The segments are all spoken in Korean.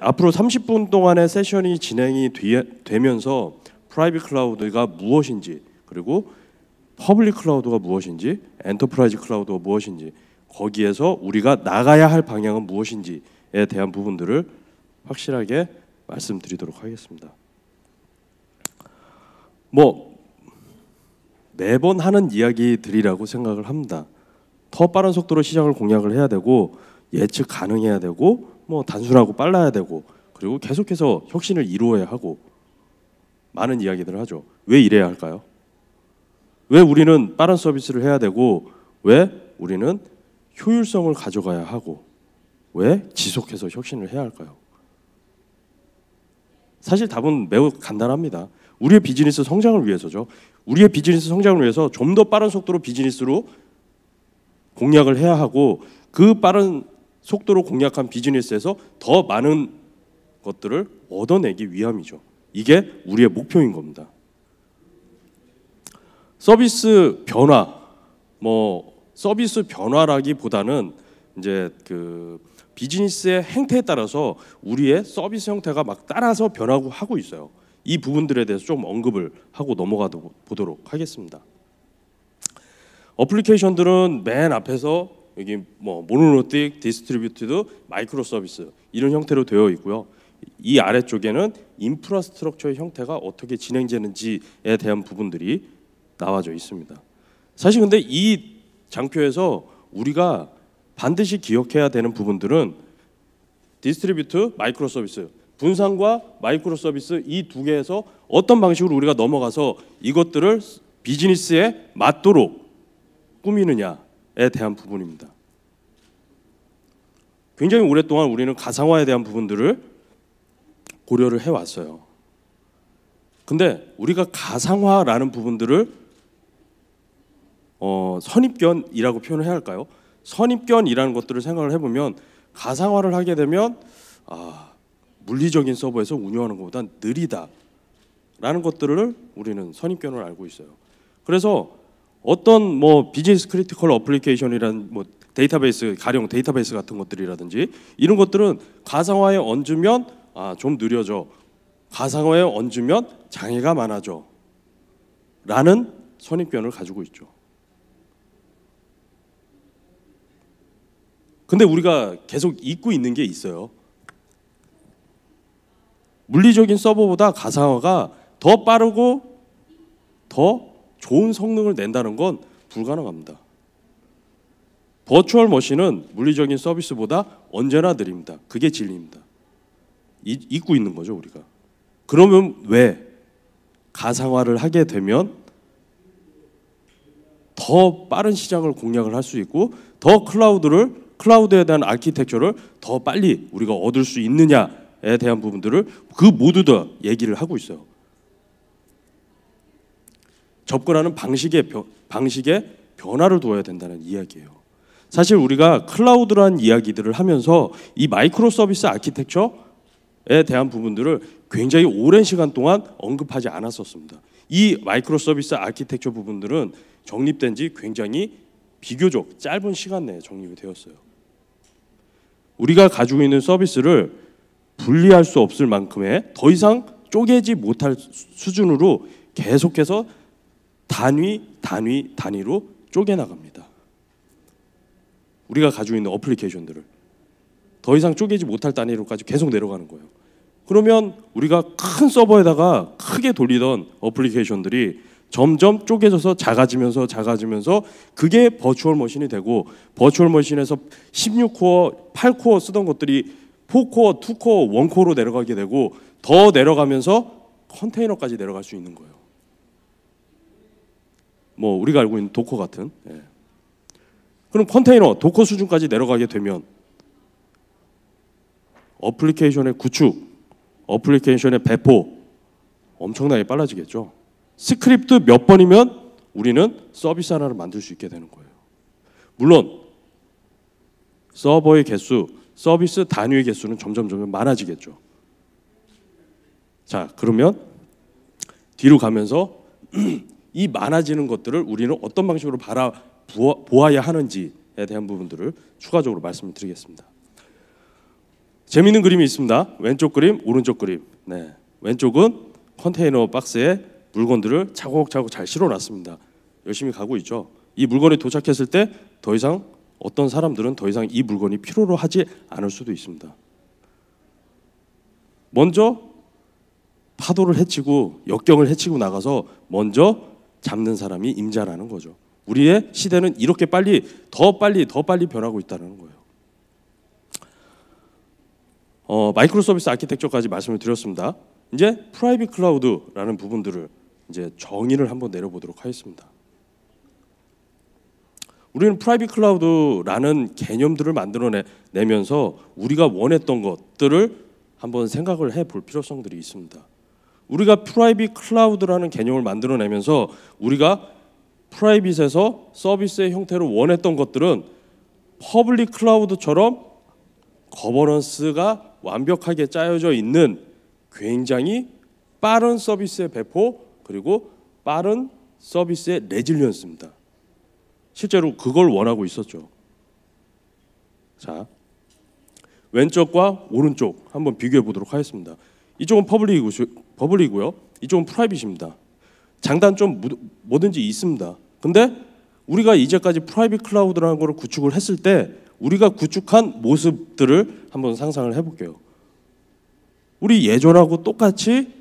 앞으로 30분 동안의 세션이 진행이 되면서 프라이빗 클라우드가 무엇인지, 그리고 퍼블릭 클라우드가 무엇인지, 엔터프라이즈 클라우드가 무엇인지, 거기에서 우리가 나가야 할 방향은 무엇인지에 대한 부분들을 확실하게 말씀드리도록 하겠습니다. 뭐 매번 하는 이야기들이라고 생각을 합니다. 더 빠른 속도로 시장을 공략을 해야 되고, 예측 가능해야 되고, 뭐 단순하고 빨라야 되고, 그리고 계속해서 혁신을 이루어야 하고, 많은 이야기들을 하죠. 왜 이래야 할까요? 왜 우리는 빠른 서비스를 해야 되고, 왜 우리는 효율성을 가져가야 하고, 왜 지속해서 혁신을 해야 할까요? 사실 답은 매우 간단합니다. 우리의 비즈니스 성장을 위해서죠. 우리의 비즈니스 성장을 위해서 좀 더 빠른 속도로 비즈니스로 공략을 해야 하고, 그 빠른 속도로 공략한 비즈니스에서 더 많은 것들을 얻어내기 위함이죠. 이게 우리의 목표인 겁니다. 서비스 변화, 서비스 변화라기보다는 이제 그 비즈니스의 행태에 따라서 우리의 서비스 형태가 막 따라서 변하고 하고 있어요. 이 부분들에 대해서 좀 언급을 하고 넘어가 보도록 하겠습니다. 어플리케이션들은 맨 앞에서 여기 모노리틱, 디스트리뷰티드, 마이크로 서비스 이런 형태로 되어 있고요. 이 아래쪽에는 인프라스트럭처의 형태가 어떻게 진행되는지에 대한 부분들이 나와져 있습니다. 사실 근데 이 장표에서 우리가 반드시 기억해야 되는 부분들은 디스트리뷰트, 마이크로 서비스, 분산과 마이크로 서비스 이 두 개에서 어떤 방식으로 우리가 넘어가서 이것들을 비즈니스에 맞도록 꾸미느냐에 대한 부분입니다. 굉장히 오랫동안 우리는 가상화에 대한 부분들을 고려를 해왔어요. 근데 우리가 가상화라는 부분들을 선입견이라고 표현을 해야 할까요? 선입견이라는 것들을 생각을 해보면, 가상화를 하게 되면 물리적인 서버에서 운영하는 것보다 느리다라는 것들을 우리는 선입견을 알고 있어요. 그래서 어떤 비즈니스 크리티컬 어플리케이션이라는 데이터베이스, 가령 데이터베이스 같은 것들이라든지 이런 것들은 가상화에 얹으면 좀 느려져, 가상화에 얹으면 장애가 많아져 라는 선입견을 가지고 있죠. 근데 우리가 계속 잊고 있는 게 있어요. 물리적인 서버보다 가상화가 더 빠르고 더 좋은 성능을 낸다는 건 불가능합니다. 버추얼 머신은 물리적인 서비스보다 언제나 느립니다. 그게 진리입니다. 잊고 있는 거죠, 우리가. 그러면 왜 가상화를 하게 되면 더 빠른 시장을 공략을 할 수 있고, 더 클라우드에 대한 아키텍처를 더 빨리 우리가 얻을 수 있느냐에 대한 부분들을 그 모두 다 얘기를 하고 있어요. 접근하는 방식의 변화를 두어야 된다는 이야기예요. 사실 우리가 클라우드라는 이야기들을 하면서 이 마이크로 서비스 아키텍처에 대한 부분들을 굉장히 오랜 시간 동안 언급하지 않았었습니다. 이 마이크로 서비스 아키텍처 부분들은 정립된 지 굉장히 비교적 짧은 시간 내에 정립이 되었어요. 우리가 가지고 있는 서비스를 분리할 수 없을 만큼의 더 이상 쪼개지 못할 수준으로 계속해서 단위로 쪼개나갑니다. 우리가 가지고 있는 어플리케이션들을 더 이상 쪼개지 못할 단위로까지 계속 내려가는 거예요. 그러면 우리가 큰 서버에다가 크게 돌리던 어플리케이션들이 점점 쪼개져서 작아지면서 그게 버추얼 머신이 되고, 버추얼 머신에서 16코어, 8코어 쓰던 것들이 4코어, 2코어, 1코어로 내려가게 되고, 더 내려가면서 컨테이너까지 내려갈 수 있는 거예요. 우리가 알고 있는 도커 같은. 그럼 컨테이너, 도커 수준까지 내려가게 되면 어플리케이션의 구축, 어플리케이션의 배포 엄청나게 빨라지겠죠. 스크립트 몇 번이면 우리는 서비스 하나를 만들 수 있게 되는 거예요. 물론 서버의 개수, 서비스 단위의 개수는 점점 많아지겠죠. 자, 그러면 뒤로 가면서 이 많아지는 것들을 우리는 어떤 방식으로 보아야 하는지에 대한 부분들을 추가적으로 말씀을 드리겠습니다. 재미있는 그림이 있습니다. 왼쪽 그림, 오른쪽 그림. 네. 왼쪽은 컨테이너 박스에 물건들을 차곡차곡 잘 실어놨습니다. 열심히 가고 있죠. 이 물건이 도착했을 때 더 이상 어떤 사람들은 더 이상 이 물건이 필요로 하지 않을 수도 있습니다. 먼저 파도를 헤치고 역경을 헤치고 나가서 먼저 잡는 사람이 임자라는 거죠. 우리의 시대는 이렇게 더 빨리 변하고 있다는 거예요. 마이크로 서비스 아키텍처까지 말씀을 드렸습니다. 이제 프라이빗 클라우드라는 부분들을 이제 정의를 한번 내려보도록 하겠습니다. 우리는 프라이빗 클라우드라는 개념들을 만들어내면서 우리가 원했던 것들을 한번 생각을 해볼 필요성들이 있습니다. 우리가 프라이빗 클라우드라는 개념을 만들어내면서 우리가 프라이빗에서 서비스의 형태로 원했던 것들은 퍼블릭 클라우드처럼 거버넌스가 완벽하게 짜여져 있는 굉장히 빠른 서비스의 배포 그리고 빠른 서비스의 레질리언스입니다. 실제로 그걸 원하고 있었죠. 자, 왼쪽과 오른쪽 한번 비교해 보도록 하겠습니다. 이쪽은 퍼블릭이고요. 이쪽은 프라이빗입니다. 장단점 뭐든지 있습니다. 근데 우리가 이제까지 프라이빗 클라우드라는 걸 구축을 했을 때 우리가 구축한 모습들을 한번 상상을 해볼게요. 우리 예전하고 똑같이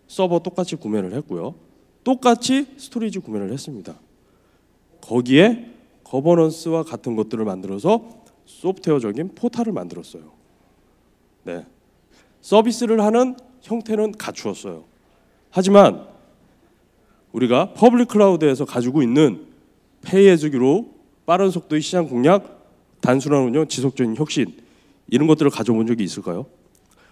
서버 똑같이 구매를 했고요. 똑같이 스토리지 구매를 했습니다. 거기에 거버넌스와 같은 것들을 만들어서 소프트웨어적인 포탈을 만들었어요. 네. 서비스를 하는 형태는 갖추었어요. 하지만 우리가 퍼블릭 클라우드에서 가지고 있는 페이에즈기로 빠른 속도의 시장 공략, 단순한 운영, 지속적인 혁신 이런 것들을 가져본 적이 있을까요?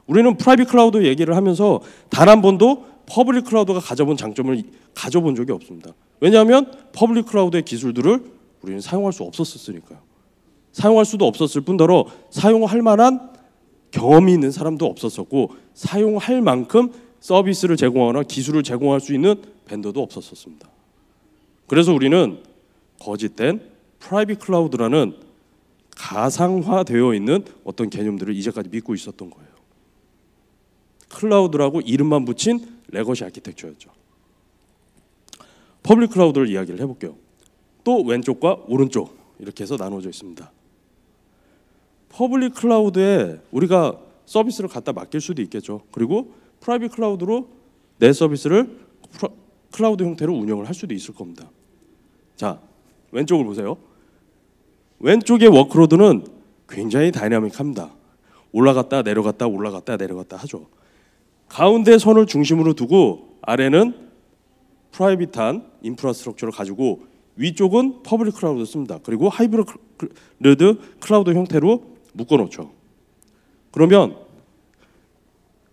우리는 프라이빗 클라우드 얘기를 하면서 단 한 번도 퍼블릭 클라우드가 가져본 장점을 가져본 적이 없습니다. 왜냐하면 퍼블릭 클라우드의 기술들을 우리는 사용할 수 없었으니까요. 사용할 수도 없었을 뿐더러 사용할 만한 경험이 있는 사람도 없었었고 사용할 만큼 서비스를 제공하거나 기술을 제공할 수 있는 벤더도 없었습니다. 그래서 우리는 거짓된 프라이빗 클라우드라는 가상화되어 있는 어떤 개념들을 이제까지 믿고 있었던 거예요. 클라우드라고 이름만 붙인 레거시 아키텍처였죠. 퍼블릭 클라우드를 이야기를 해볼게요. 또 왼쪽과 오른쪽 이렇게 해서 나눠져 있습니다. 퍼블릭 클라우드에 우리가 서비스를 갖다 맡길 수도 있겠죠. 그리고 프라이빗 클라우드로 내 서비스를 클라우드 형태로 운영을 할 수도 있을 겁니다. 자, 왼쪽을 보세요. 왼쪽의 워크로드는 굉장히 다이나믹합니다. 올라갔다 내려갔다 올라갔다 내려갔다 하죠. 가운데 선을 중심으로 두고 아래는 프라이빗한 인프라스트럭처를 가지고 위쪽은 퍼블릭 클라우드 씁니다. 그리고 하이브리드 클라우드 형태로 묶어놓죠. 그러면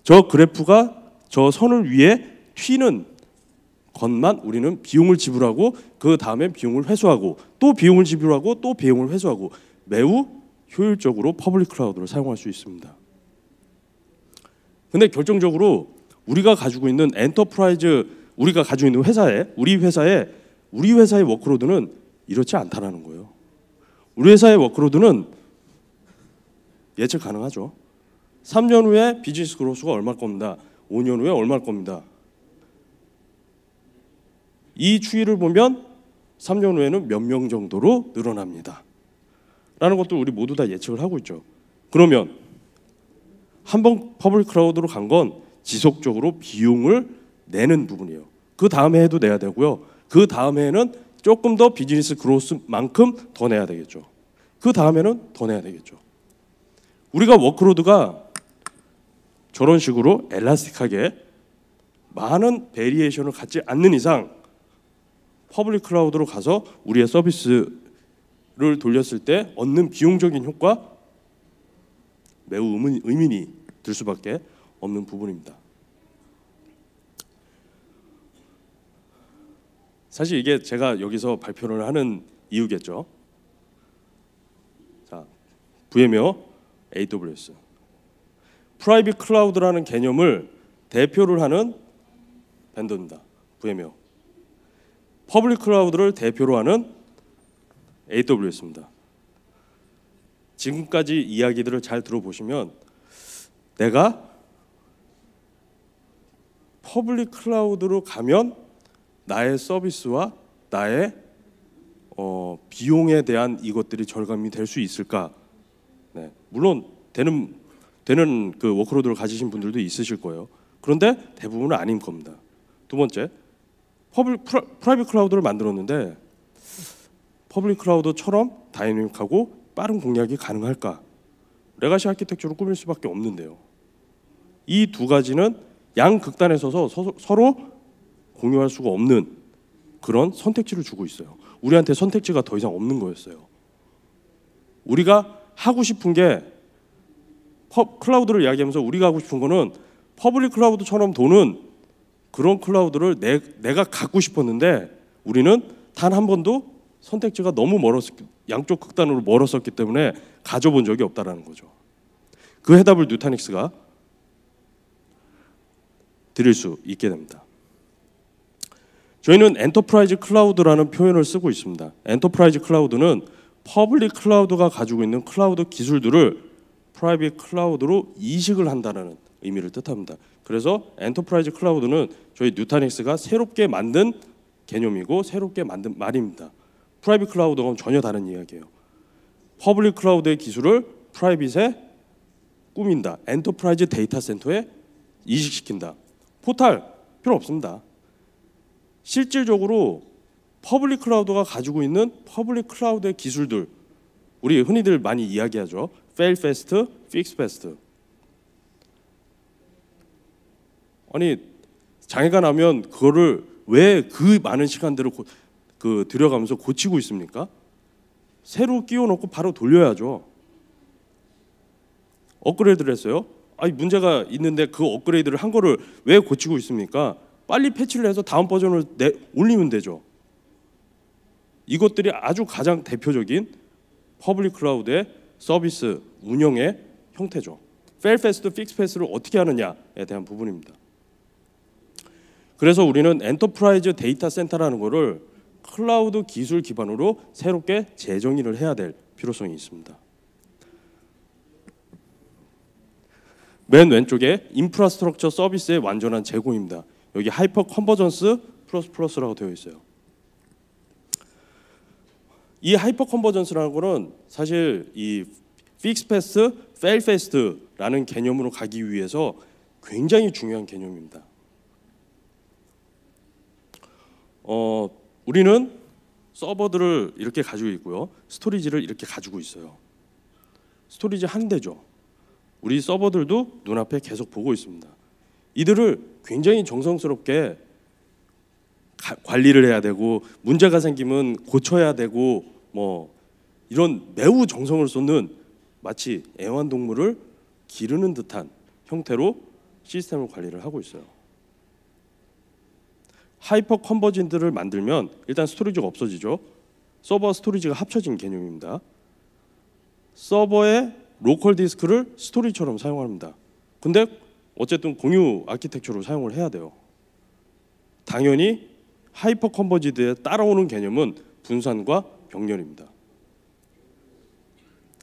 저 그래프가 저 선을 위에 튀는 것만 우리는 비용을 지불하고 그 다음에 비용을 회수하고 또 비용을 지불하고 또 비용을 회수하고 매우 효율적으로 퍼블릭 클라우드를 사용할 수 있습니다. 근데 결정적으로 우리가 가지고 있는 우리가 가지고 있는 우리 회사의 워크로드는 이렇지 않다라는 거예요. 우리 회사의 워크로드는 예측 가능하죠. 3년 후에 비즈니스 그로스가 얼마일 겁니다. 5년 후에 얼마일 겁니다. 이 추이를 보면 3년 후에는 몇 명 정도로 늘어납니다. 라는 것도 우리 모두 다 예측을 하고 있죠. 그러면 한번 퍼블릭 클라우드로 간 건 지속적으로 비용을 내는 부분이에요. 그 다음 해에도 내야 되고요. 그 다음 해에는 조금 더 비즈니스 그로스만큼 더 내야 되겠죠. 그 다음에는 더 내야 되겠죠. 우리가 워크로드가 저런 식으로 엘라스틱하게 많은 베리에이션을 갖지 않는 이상 퍼블릭 클라우드로 가서 우리의 서비스를 돌렸을 때 얻는 비용적인 효과 매우 의문이 들 수밖에 없는 부분입니다. 사실 이게 제가 여기서 발표를 하는 이유겠죠. 자, VM웨어, AWS. 프라이빗 클라우드라는 개념을 대표를 하는 벤더입니다. VM웨어. 퍼블릭 클라우드를 대표로 하는 AWS입니다. 지금까지 이야기들을 잘 들어보시면 내가 퍼블릭 클라우드로 가면 나의 서비스와 나의 비용에 대한 이것들이 절감이 될 수 있을까? 네, 물론 되는 그 워크로드를 가지신 분들도 있으실 거예요. 그런데 대부분은 아닌 겁니다. 두 번째, 프라이빗 클라우드를 만들었는데 퍼블릭 클라우드처럼 다이내믹하고 빠른 공략이 가능할까? 레가시 아키텍처로 꾸밀 수밖에 없는데요. 이 두 가지는 양극단에 서서 서로 공유할 수가 없는 그런 선택지를 주고 있어요. 우리한테 선택지가 더 이상 없는 거였어요. 우리가 하고 싶은 게 클라우드를 이야기하면서 우리가 하고 싶은 거는 퍼블릭 클라우드처럼 도는 그런 클라우드를 내가 갖고 싶었는데 우리는 단 한 번도 선택지가 너무 양쪽 극단으로 멀었었기 때문에 가져본 적이 없다라는 거죠. 그 해답을 누타닉스가 드릴 수 있게 됩니다. 저희는 엔터프라이즈 클라우드라는 표현을 쓰고 있습니다. 엔터프라이즈 클라우드는 퍼블릭 클라우드가 가지고 있는 클라우드 기술들을 프라이빗 클라우드로 이식을 한다는 의미를 뜻합니다. 그래서 엔터프라이즈 클라우드는 저희 누타닉스가 새롭게 만든 개념이고 새롭게 만든 말입니다. 프라이빗 클라우드는 전혀 다른 이야기예요. 퍼블릭 클라우드의 기술을 프라이빗에 꾸민다. 엔터프라이즈 데이터 센터에 이식시킨다. 포탈 필요 없습니다. 실질적으로 퍼블릭 클라우드가 가지고 있는 퍼블릭 클라우드의 기술들, 우리 흔히들 많이 이야기하죠. fail fast, fix fast. 아니 장애가 나면 그거를 왜 그 많은 시간들을 들여가면서 고치고 있습니까? 새로 끼워놓고 바로 돌려야죠. 업그레이드를 했어요. 아니 문제가 있는데 그 업그레이드를 한 거를 왜 고치고 있습니까? 빨리 패치를 해서 다음 버전을 올리면 되죠. 이것들이 아주 가장 대표적인 퍼블릭 클라우드의 서비스 운영의 형태죠. fail fast, fix fast를 어떻게 하느냐에 대한 부분입니다. 그래서 우리는 엔터프라이즈 데이터 센터라는 거를 클라우드 기술 기반으로 새롭게 재정의를 해야 될 필요성이 있습니다. 맨 왼쪽에 인프라스트럭처 서비스의 완전한 제공입니다. 여기 하이퍼 컨버전스 플러스라고 되어 있어요. 이 하이퍼 컨버전스라는 거는 사실 이 픽스 패스트, 페일 패스트라는 개념으로 가기 위해서 굉장히 중요한 개념입니다. 우리는 서버들을 이렇게 가지고 있고요. 스토리지를 이렇게 가지고 있어요. 스토리지 한 대죠. 우리 서버들도 눈앞에 계속 보고 있습니다. 이들을 굉장히 정성스럽게 관리를 해야 되고 문제가 생기면 고쳐야 되고 뭐 이런 매우 정성을 쏟는 마치 애완동물을 기르는 듯한 형태로 시스템을 관리를 하고 있어요. 하이퍼 컨버진들을 만들면 일단 스토리지가 없어지죠. 서버와 스토리지가 합쳐진 개념입니다. 서버의 로컬 디스크를 스토리처럼 사용합니다. 근데 어쨌든 공유 아키텍처로 사용을 해야 돼요. 당연히 하이퍼 컨버지드에 따라오는 개념은 분산과 병렬입니다.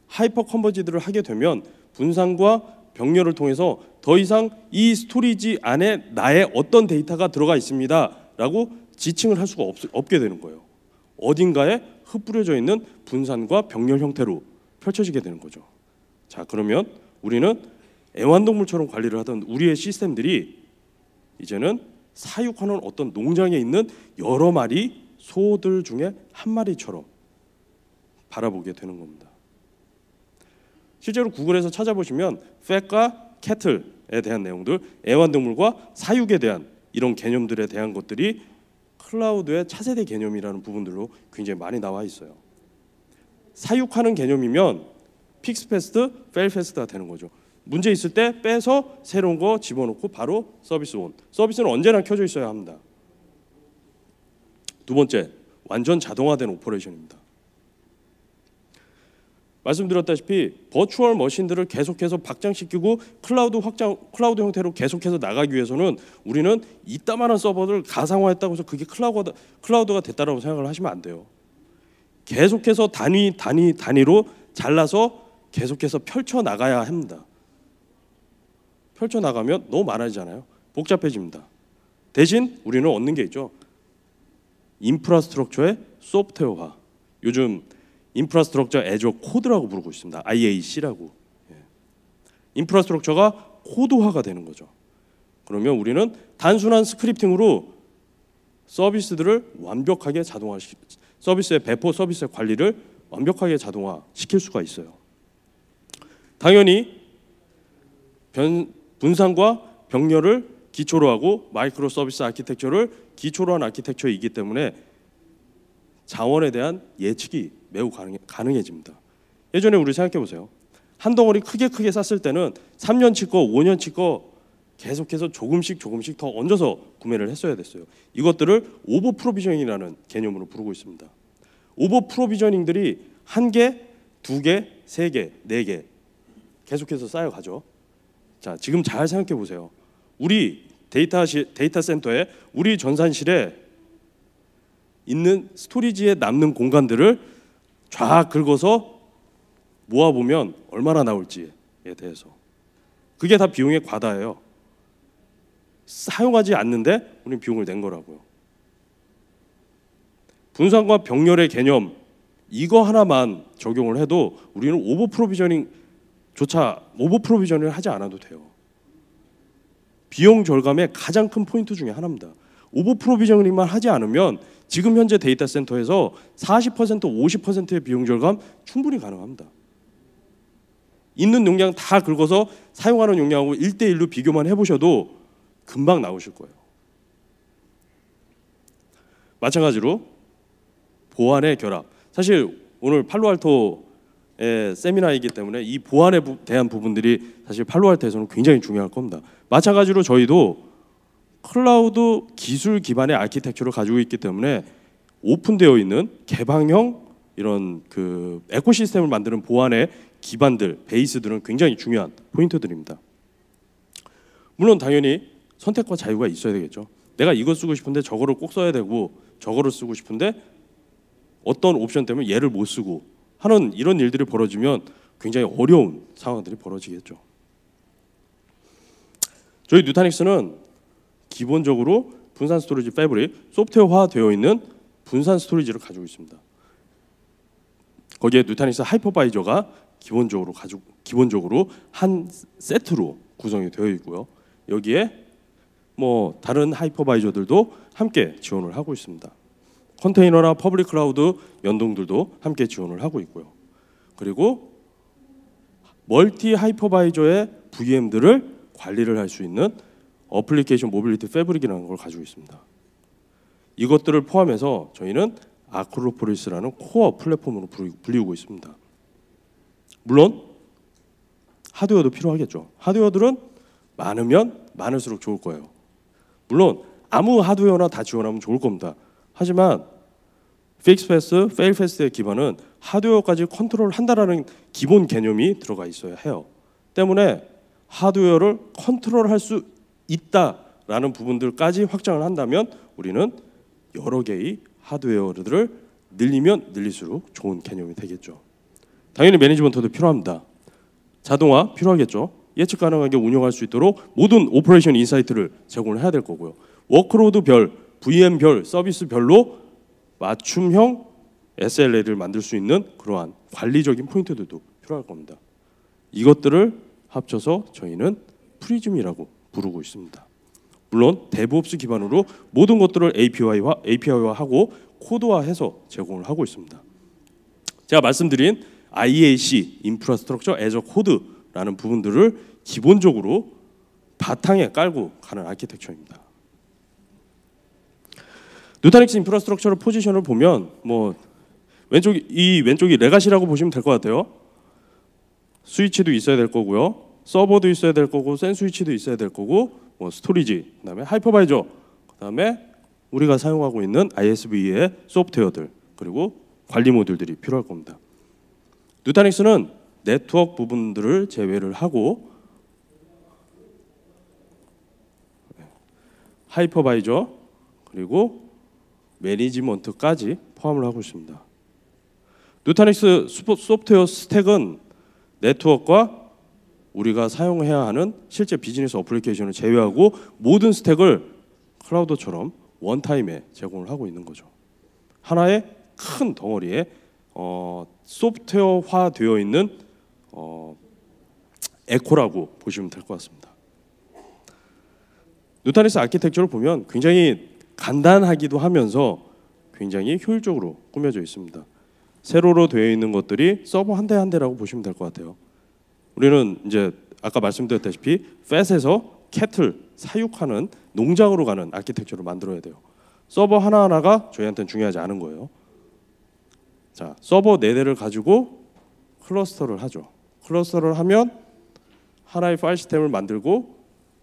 하이퍼 컨버지드를 하게 되면 분산과 병렬을 통해서 더 이상 이 스토리지 안에 나의 어떤 데이터가 들어가 있습니다 라고 지칭을 할 수가 없게 되는 거예요. 어딘가에 흩뿌려져 있는 분산과 병렬 형태로 펼쳐지게 되는 거죠. 자, 그러면 우리는 애완동물처럼 관리를 하던 우리의 시스템들이 이제는 사육하는 어떤 농장에 있는 여러 마리 소들 중에 한 마리처럼 바라보게 되는 겁니다. 실제로 구글에서 찾아보시면 팻과 캐틀에 대한 내용들, 애완동물과 사육에 대한 이런 개념들에 대한 것들이 클라우드의 차세대 개념이라는 부분들로 굉장히 많이 나와 있어요. 사육하는 개념이면 픽스 패스트, 페일 패스트가 되는 거죠. 문제 있을 때 빼서 새로운 거 집어넣고 바로 서비스 온. 서비스는 언제나 켜져 있어야 합니다. 두 번째, 완전 자동화된 오퍼레이션입니다. 말씀드렸다시피 버추얼 머신들을 계속해서 확장시키고 클라우드 형태로 계속해서 나가기 위해서는 우리는 이따만한 서버를 가상화했다고 해서 그게 클라우드가 됐다라고 생각을 하시면 안 돼요. 계속해서 단위로 잘라서 계속해서 펼쳐 나가야 합니다. 펼쳐나가면 너무 많아지잖아요. 복잡해집니다. 대신 우리는 얻는 게 있죠. 인프라스트럭처의 소프트웨어화. 요즘 인프라스트럭처 애저 코드라고 부르고 있습니다. IAC라고. 인프라스트럭처가 코드화가 되는 거죠. 그러면 우리는 단순한 스크립팅으로 서비스들을 완벽하게 서비스의 배포, 서비스의 관리를 완벽하게 자동화시킬 수가 있어요. 당연히 분산과 병렬을 기초로 하고 마이크로 서비스 아키텍처를 기초로 한 아키텍처이기 때문에 자원에 대한 예측이 매우 가능해집니다. 예전에 우리 생각해 보세요. 한 덩어리 크게 쌌을 때는 3년치 거, 5년치 거 계속해서 조금씩 더 얹어서 구매를 했어야 됐어요. 이것들을 오버 프로비저닝이라는 개념으로 부르고 있습니다. 오버 프로비저닝들이 1개, 2개, 3개, 4개 계속해서 쌓여가죠. 자, 지금 잘 생각해 보세요. 우리 데이터 센터에 우리 전산실에 있는 스토리지에 남는 공간들을 쫙 긁어서 모아보면 얼마나 나올지에 대해서 그게 다 비용의 과다예요. 사용하지 않는데 우리는 비용을 낸 거라고요. 분산과 병렬의 개념 이거 하나만 적용을 해도 우리는 오버 프로비저닝을 하지 않아도 돼요. 비용 절감의 가장 큰 포인트 중에 하나입니다. 오버 프로비저닝만 하지 않으면 지금 현재 데이터 센터에서 40%, 50%의 비용 절감 충분히 가능합니다. 있는 용량 다 긁어서 사용하는 용량하고 1대1로 비교만 해보셔도 금방 나오실 거예요. 마찬가지로 보안의 결합. 사실 오늘 팔로알토의 세미나이기 때문에 이 보안에 대한 부분들이 사실 팔로알토에서는 굉장히 중요할 겁니다. 마찬가지로 저희도 클라우드 기술 기반의 아키텍처를 가지고 있기 때문에 오픈되어 있는 개방형 이런 그 에코시스템을 만드는 보안의 기반들, 베이스들은 굉장히 중요한 포인트들입니다. 물론 당연히 선택과 자유가 있어야 되겠죠. 내가 이거 쓰고 싶은데 저거를 꼭 써야 되고 저거를 쓰고 싶은데 어떤 옵션 때문에 얘를 못 쓰고 하는 이런 일들이 벌어지면 굉장히 어려운 상황들이 벌어지겠죠. 저희 누타닉스는 기본적으로 분산 스토리지 패브릭, 소프트웨어화 되어 있는 분산 스토리지를 가지고 있습니다. 거기에 누타닉스 하이퍼바이저가 기본적으로 한 세트로 구성이 되어 있고요. 여기에 뭐 다른 하이퍼바이저들도 함께 지원을 하고 있습니다. 컨테이너나 퍼블릭 클라우드 연동들도 함께 지원을 하고 있고요. 그리고 멀티 하이퍼바이저의 VM들을 관리를 할 수 있는 어플리케이션 모빌리티 패브릭이라는 걸 가지고 있습니다. 이것들을 포함해서 저희는 아크로폴리스라는 코어 플랫폼으로 불리우고 있습니다. 물론 하드웨어도 필요하겠죠. 하드웨어들은 많으면 많을수록 좋을 거예요. 물론 아무 하드웨어나 다 지원하면 좋을 겁니다. 하지만 픽스 패스, 페일 패스의 기반은 하드웨어까지 컨트롤한다라는 기본 개념이 들어가 있어야 해요. 때문에 하드웨어를 컨트롤할 수 있다라는 부분들까지 확장을 한다면 우리는 여러 개의 하드웨어들을 늘리면 늘릴수록 좋은 개념이 되겠죠. 당연히 매니지먼트도 필요합니다. 자동화 필요하겠죠. 예측 가능하게 운영할 수 있도록 모든 오퍼레이션 인사이트를 제공을 해야 될 거고요. 워크로드별, VM별, 서비스별로 맞춤형 SLA를 만들 수 있는 그러한 관리적인 포인트들도 필요할 겁니다. 이것들을 합쳐서 저희는 프리즘이라고 부르고 있습니다. 물론 데브옵스 기반으로 모든 것들을 API화하고 코드화해서 제공을 하고 있습니다. 제가 말씀드린 IAC, 인프라스트럭처 애저 코드라는 부분들을 기본적으로 바탕에 깔고 가는 아키텍처입니다. 누타닉스 인프라스트럭처를 포지션을 보면 뭐 왼쪽이 레가시라고 보시면 될 것 같아요. 스위치도 있어야 될 거고요. 서버도 있어야 될 거고 샌스위치도 있어야 될 거고 뭐 스토리지, 그다음에 하이퍼바이저, 그다음에 우리가 사용하고 있는 ISV의 소프트웨어들 그리고 관리 모듈들이 필요할 겁니다. 누타닉스는 네트워크 부분들을 제외를 하고 하이퍼바이저 그리고 매니지먼트까지 포함을 하고 있습니다. 누타닉스 소프트웨어 스택은 네트워크와 우리가 사용해야 하는 실제 비즈니스 어플리케이션을 제외하고 모든 스택을 클라우드처럼 원타임에 제공을 하고 있는 거죠. 하나의 큰 덩어리에 소프트웨어화 되어 있는 에코라고 보시면 될 것 같습니다. 누타닉스 아키텍처를 보면 굉장히 간단하기도 하면서 굉장히 효율적으로 꾸며져 있습니다. 세로로 되어 있는 것들이 서버 한 대 한 대라고 보시면 될 것 같아요. 우리는 이제 아까 말씀드렸다시피 팻에서 캐틀 사육하는 농장으로 가는 아키텍처를 만들어야 돼요. 서버 하나하나가 저희한테는 중요하지 않은 거예요. 자, 서버 4대를 가지고 클러스터를 하죠. 클러스터를 하면 하나의 파일 시스템을 만들고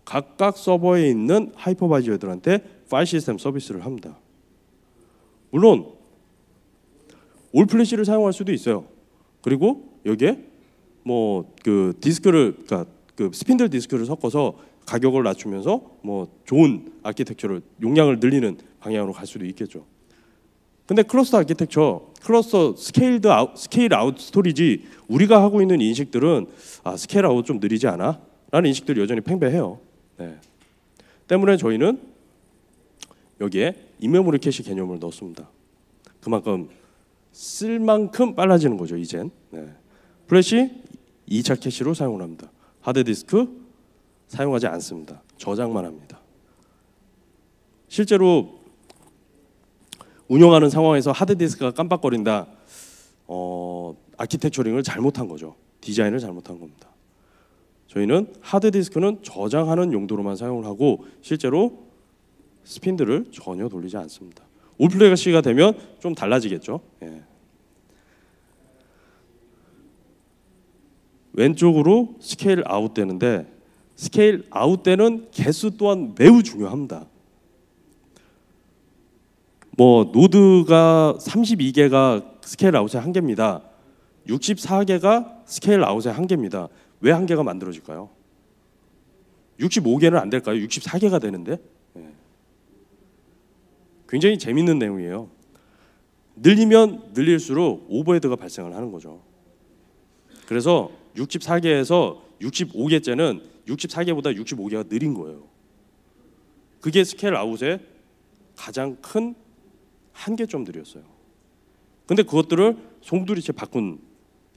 각각 서버에 있는 하이퍼바이저들한테 파일 시스템 서비스를 합니다. 물론 올플래시를 사용할 수도 있어요. 그리고 여기에 뭐 그 디스크를 그러니까 그 스핀들 디스크를 섞어서 가격을 낮추면서 뭐 좋은 아키텍처를 용량을 늘리는 방향으로 갈 수도 있겠죠. 근데 클러스터 아키텍처, 클러스터 스케일 아웃 스토리지 우리가 하고 있는 인식들은 스케일 아웃 좀 느리지 않아? 라는 인식들이 여전히 팽배해요. 네. 때문에 저희는 여기에 인메모리 캐시 개념을 넣었습니다. 그만큼 쓸 만큼 빨라지는 거죠, 이젠. 네. 플래시 2차 캐시로 사용을 합니다. 하드디스크 사용하지 않습니다. 저장만 합니다. 실제로 운영하는 상황에서 하드디스크가 깜빡거린다. 아키텍처링을 잘못한 거죠. 디자인을 잘못한 겁니다. 저희는 하드디스크는 저장하는 용도로만 사용을 하고 실제로 스핀들을 전혀 돌리지 않습니다. 올플래시가 되면 좀 달라지겠죠. 예. 왼쪽으로 스케일 아웃 되는데 스케일 아웃 되는 개수 또한 매우 중요합니다. 뭐 노드가 32개가 스케일 아웃의 한계입니다. 64개가 스케일 아웃의 한계입니다. 왜 한계가 만들어질까요? 65개는 안 될까요? 64개가 되는데? 네. 굉장히 재밌는 내용이에요. 늘리면 늘릴수록 오버헤드가 발생을 하는 거죠. 그래서 64개에서 65개째는 64개보다 65개가 느린 거예요. 그게 스케일 아웃의 가장 큰 한계점들이었어요. 근데 그것들을 송두리째 바꾼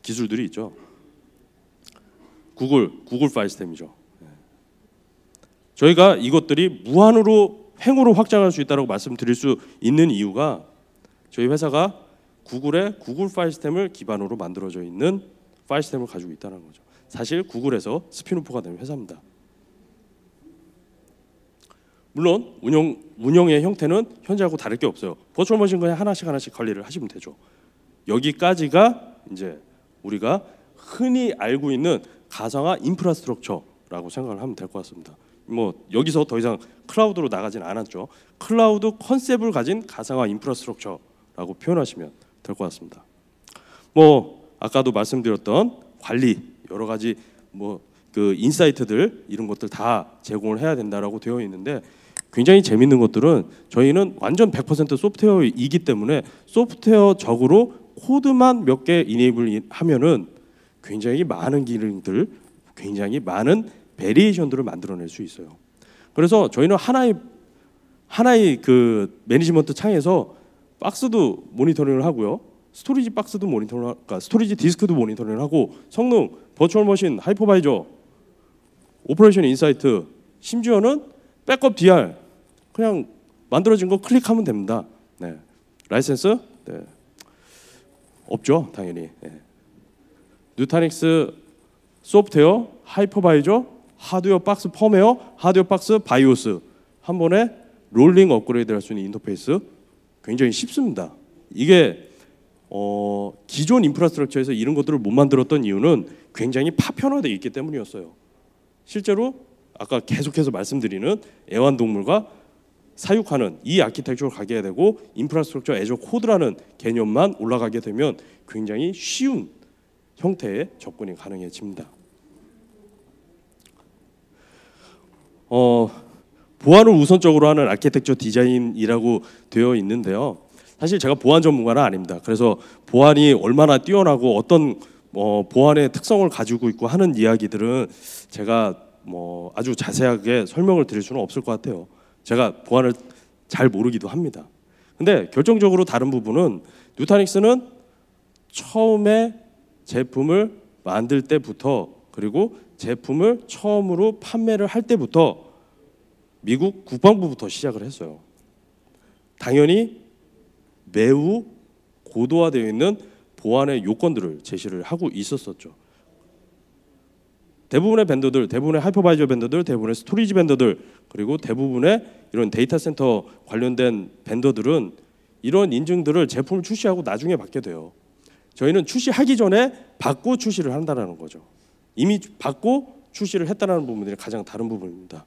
기술들이 있죠. 구글 파일 시스템이죠. 저희가 이것들이 무한으로 횡으로 확장할 수 있다고 말씀드릴 수 있는 이유가 저희 회사가 구글의 구글 파일 시스템을 기반으로 만들어져 있는 파일 시스템을 가지고 있다는 거죠. 사실 구글에서 스핀오프가 된 회사입니다. 물론 운영의 형태는 현재하고 다를 게 없어요. 버추얼 머신 그냥 하나씩 관리를 하시면 되죠. 여기까지가 이제 우리가 흔히 알고 있는 가상화 인프라스트럭처라고 생각을 하면 될 것 같습니다. 뭐 여기서 더 이상 클라우드로 나가진 않았죠. 클라우드 컨셉을 가진 가상화 인프라스트럭처라고 표현하시면 될 것 같습니다. 뭐 아까도 말씀드렸던 관리 여러 가지 뭐 그 인사이트들 이런 것들 다 제공을 해야 된다라고 되어 있는데 굉장히 재밌는 것들은 저희는 완전 100% 소프트웨어이기 때문에 소프트웨어적으로 코드만 몇 개 이네이블 하면은 굉장히 많은 기능들, 굉장히 많은 베리에이션들을 만들어낼 수 있어요. 그래서 저희는 하나의 그 매니지먼트 창에서 박스도 모니터링을 하고요, 스토리지 박스도 모니터링, 그러니까 스토리지 디스크도 모니터링을 하고 성능, 버추얼 머신, 하이퍼바이저, 오퍼레이션 인사이트, 심지어는 백업 DR 그냥 만들어진 거 클릭하면 됩니다. 네. 라이센스 네. 없죠, 당연히. 네. 누타닉스 소프트웨어, 하이퍼바이저, 하드웨어 박스 펌웨어, 하드웨어 박스 바이오스 한 번에 롤링 업그레이드 할 수 있는 인터페이스 굉장히 쉽습니다. 이게 기존 인프라스트럭처에서 이런 것들을 못 만들었던 이유는 굉장히 파편화되어 있기 때문이었어요. 실제로 아까 계속해서 말씀드리는 애완동물과 사육하는 이 아키텍처를 가게 되고 인프라스트럭처 애저 코드라는 개념만 올라가게 되면 굉장히 쉬운 형태의 접근이 가능해집니다. 보안을 우선적으로 하는 아키텍처 디자인이라고 되어 있는데요. 사실 제가 보안 전문가는 아닙니다. 그래서 보안이 얼마나 뛰어나고 어떤 보안의 특성을 가지고 있고 하는 이야기들은 제가 아주 자세하게 설명을 드릴 수는 없을 것 같아요. 제가 보안을 잘 모르기도 합니다. 근데 결정적으로 다른 부분은 누타닉스는 처음에 제품을 만들 때부터 그리고 제품을 처음으로 판매를 할 때부터 미국 국방부부터 시작을 했어요. 당연히 매우 고도화되어 있는 보안의 요건들을 제시를 하고 있었었죠. 대부분의 벤더들, 대부분의 하이퍼바이저 벤더들, 대부분의 스토리지 벤더들, 그리고 대부분의 이런 데이터 센터 관련된 벤더들은 이런 인증들을 제품을 출시하고 나중에 받게 돼요. 저희는 출시하기 전에 받고 출시를 한다는 거죠. 이미 받고 출시를 했다는 부분들이 가장 다른 부분입니다.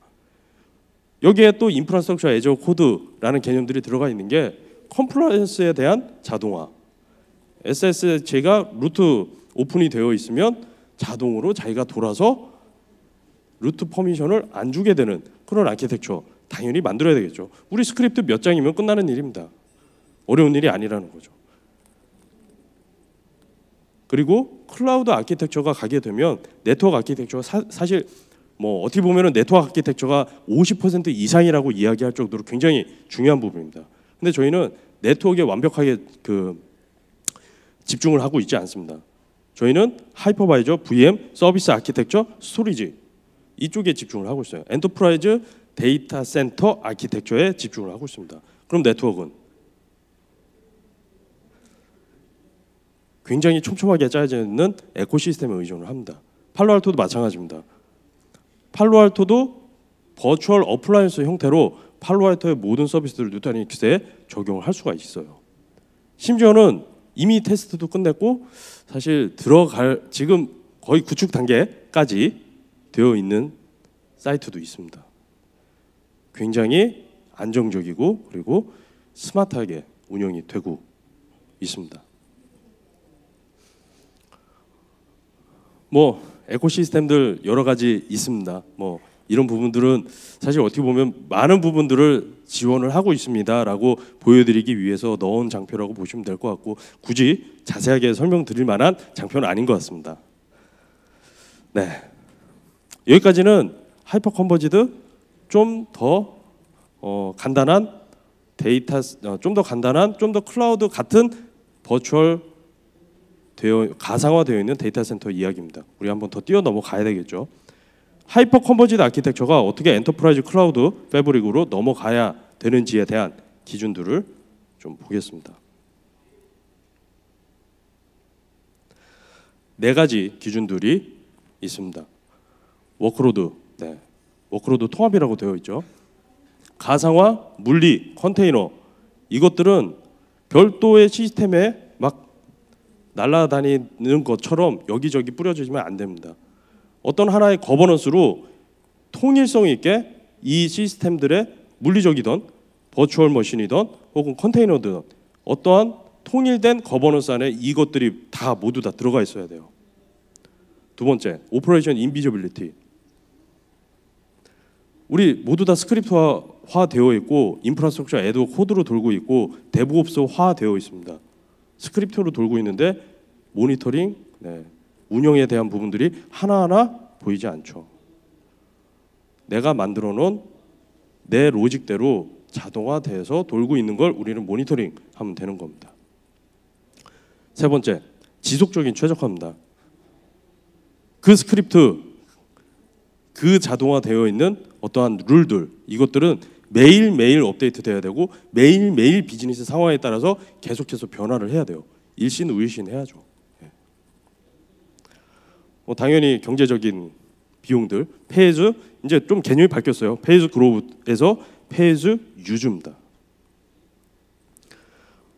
여기에 또 인프라스트럭처 애저 코드라는 개념들이 들어가 있는 게 컴플라이언스에 대한 자동화. SSH가 루트 오픈이 되어 있으면 자동으로 자기가 돌아서 루트 퍼미션을 안 주게 되는 그런 아키텍처 당연히 만들어야 되겠죠. 우리 스크립트 몇 장이면 끝나는 일입니다. 어려운 일이 아니라는 거죠. 그리고 클라우드 아키텍처가 가게 되면 네트워크 아키텍처가 사실 어떻게 보면은 네트워크 아키텍처가 50% 이상이라고 이야기할 정도로 굉장히 중요한 부분입니다. 근데 저희는 네트워크에 완벽하게 집중을 하고 있지 않습니다. 저희는 하이퍼바이저, VM, 서비스 아키텍처, 스토리지 이쪽에 집중을 하고 있어요. 엔터프라이즈 데이터 센터 아키텍처에 집중을 하고 있습니다. 그럼 네트워크는 굉장히 촘촘하게 짜여져 있는 에코시스템에 의존을 합니다. 팔로알토도 마찬가지입니다. 팔로알토도 버추얼 어플라이언스 형태로 팔로알토의 모든 서비스들을 누타닉스에 적용을 할 수가 있어요. 심지어는 이미 테스트도 끝냈고 사실 지금 거의 구축 단계까지 되어 있는 사이트도 있습니다. 굉장히 안정적이고 그리고 스마트하게 운영이 되고 있습니다. 에코시스템들 여러 가지 있습니다. 이런 부분들은 사실 어떻게 보면 많은 부분들을 지원을 하고 있습니다라고 보여드리기 위해서 넣은 장표라고 보시면 될 것 같고 굳이 자세하게 설명드릴 만한 장표는 아닌 것 같습니다. 네, 여기까지는 하이퍼 컨버지드 좀 더 간단한 데이터, 좀 더 간단한, 좀 더 클라우드 같은 버추얼 가상화되어 있는 데이터 센터 이야기입니다. 우리 한번 더 뛰어 넘어가야 되겠죠. 하이퍼 컨버지드 아키텍처가 어떻게 엔터프라이즈 클라우드 패브릭으로 넘어가야 되는지에 대한 기준들을 좀 보겠습니다. 4가지 기준들이 있습니다. 워크로드, 워크로드 통합이라고 되어 있죠. 가상화, 물리, 컨테이너 이것들은 별도의 시스템에 막 날아다니는 것처럼 여기저기 뿌려지면 안 됩니다. 어떤 하나의 거버넌스로 통일성 있게 이 시스템들의 물리적이든 버추얼 머신이든 혹은 컨테이너든 어떠한 통일된 거버넌스 안에 이것들이 모두 다 들어가 있어야 돼요. 두 번째, 오퍼레이션 인비저빌리티. 우리 모두 다 스크립트화 되어 있고 인프라스트럭처 애도 코드로 돌고 있고 데브옵스화 되어 있습니다. 스크립트로 돌고 있는데 모니터링, 운영에 대한 부분들이 하나하나 보이지 않죠. 내가 만들어 놓은 내 로직대로 자동화돼서 돌고 있는 걸 우리는 모니터링 하면 되는 겁니다. 세 번째, 지속적인 최적화입니다. 그 스크립트, 그 자동화되어 있는 어떠한 룰들, 이것들은 매일매일 업데이트 돼야 되고 매일매일 비즈니스 상황에 따라서 계속해서 변화를 해야 돼요. 일신 우일신 해야죠. 당연히 경제적인 비용들, 페이즈, 이제 좀 개념이 바뀌었어요. 페이즈 그로우에서 페이즈 유즈입니다.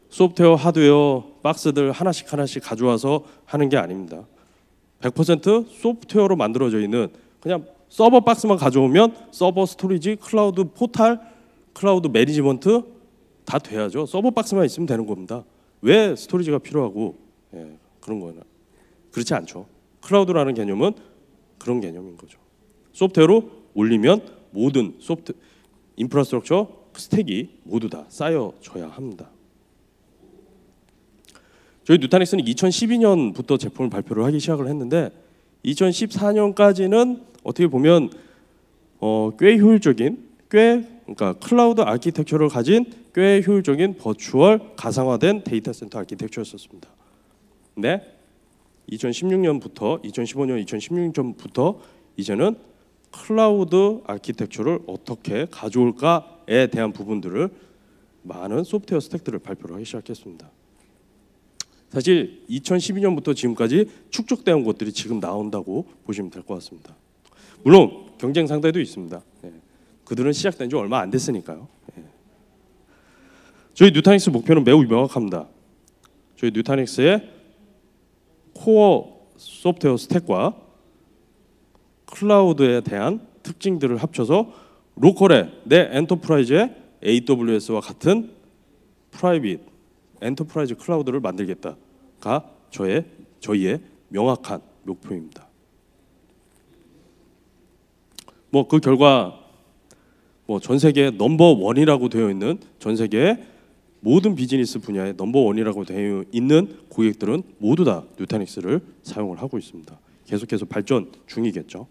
소프트웨어, 하드웨어, 박스들 하나씩 가져와서 하는 게 아닙니다. 100% 소프트웨어로 만들어져 있는 그냥 서버 박스만 가져오면 서버 스토리지, 클라우드 포탈, 클라우드 매니지먼트 다 돼야죠. 서버 박스만 있으면 되는 겁니다. 왜 스토리지가 필요하고 그런 거는 그렇지 않죠. 클라우드라는 개념은 그런 개념인 거죠. 소프트웨어로 올리면 모든 인프라스트럭처 스택이 모두 다 쌓여져야 합니다. 저희 누타닉스는 2012년부터 제품을 발표를 하기 시작을 했는데 2014년까지는 어떻게 보면 꽤 효율적인, 그러니까 클라우드 아키텍처를 가진 꽤 효율적인 버추얼 가상화된 데이터 센터 아키텍처였습니다. 근데 2016년부터 2015년, 2016년부터 이제는 클라우드 아키텍처를 어떻게 가져올까에 대한 부분들을 많은 소프트웨어 스택들을 발표를 하기 시작했습니다. 사실 2012년부터 지금까지 축적되어 것들이 지금 나온다고 보시면 될 것 같습니다. 물론 경쟁 상대도 있습니다. 그들은 시작된 지 얼마 안 됐으니까요. 저희 누타닉스 목표는 매우 명확합니다. 저희 누타닉스의 코어 소프트웨어 스택과 클라우드에 대한 특징들을 합쳐서 로컬에 내 엔터프라이즈의 AWS와 같은 프라이빗 엔터프라이즈 클라우드를 만들겠다가 저희의 명확한 목표입니다. 뭐 그 결과 전 세계 넘버 원이라고 되어 있는 전 세계의 모든 비즈니스 분야의 넘버 원이라고 되어 있는 고객들은 모두 다 누타닉스를 사용을 하고 있습니다. 계속해서 발전 중이겠죠.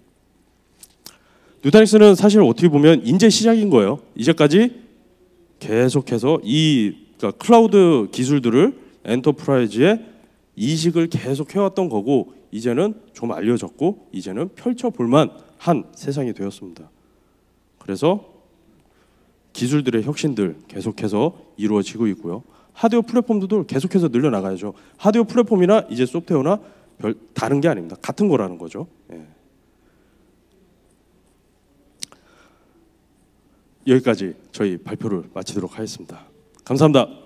누타닉스는 사실 어떻게 보면 이제 시작인 거예요. 이제까지 계속해서 그러니까 클라우드 기술들을 엔터프라이즈에 이식을 계속 해왔던 거고 이제는 좀 알려졌고 이제는 펼쳐볼만 한 세상이 되었습니다. 그래서 기술들의 혁신들 계속해서 이루어지고 있고요. 하드웨어 플랫폼들도 계속해서 늘려나가야죠. 하드웨어 플랫폼이나 이제 소프트웨어나 별 다른 게 아닙니다. 같은 거라는 거죠. 여기까지 저희 발표를 마치도록 하겠습니다. 감사합니다.